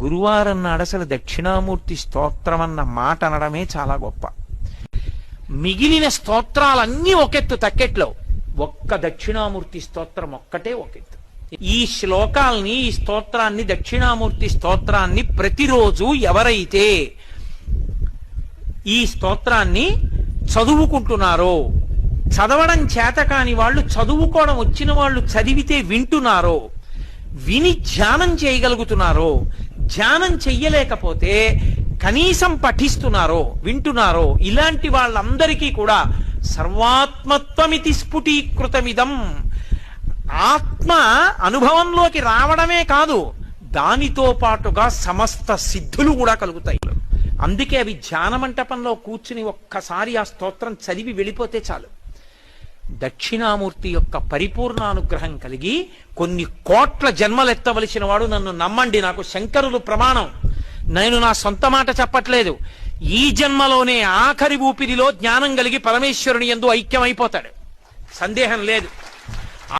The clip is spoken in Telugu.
గురువారం నాడు అసలు దక్షిణామూర్తి స్తోత్రం అన్న మాట అనడమే చాలా గొప్ప. మిగిలిన స్తోత్రాలన్నీ ఒకెత్తు తక్కెట్లో, ఒక్క దక్షిణామూర్తి స్తోత్రం ఒక్కటే ఒకెత్తు. ఈ శ్లోకాల్ని, ఈ స్తోత్రాన్ని, దక్షిణామూర్తి స్తోత్రాన్ని ప్రతిరోజు ఎవరైతే ఈ స్తోత్రాన్ని చదువుకుంటున్నారో, చదవడం చేత కాని వాళ్ళు, చదువుకోవడం వచ్చిన వాళ్ళు చదివితే వింటున్నారో, విని ధ్యానం చేయగలుగుతున్నారో, ధ్యానం చెయ్యలేకపోతే కనీసం పఠిస్తున్నారో, వింటున్నారో, ఇలాంటి వాళ్ళందరికీ కూడా సర్వాత్మత్వమితి స్ఫుటీకృతమిదం, ఆత్మ అనుభవంలోకి రావడమే కాదు, దానితో పాటుగా సమస్త సిద్ధులు కూడా కలుగుతాయి. అందుకే అవి ధ్యాన మంటపంలో కూర్చుని ఒక్కసారి ఆ స్తోత్రం చదివి వెళ్ళిపోతే చాలు. దక్షిణామూర్తి యొక్క పరిపూర్ణానుగ్రహం కలిగి కొన్ని కోట్ల జన్మలెత్తవలసిన వాడు, నన్ను నమ్మండి, నాకు శంకరులు ప్రమాణం, నేను నా సొంత మాట చెప్పట్లేదు, ఈ జన్మలోనే ఆఖరి ఊపిరిలో జ్ఞానం కలిగి పరమేశ్వరుని యందు ఐక్యమైపోతాడు, సందేహం లేదు.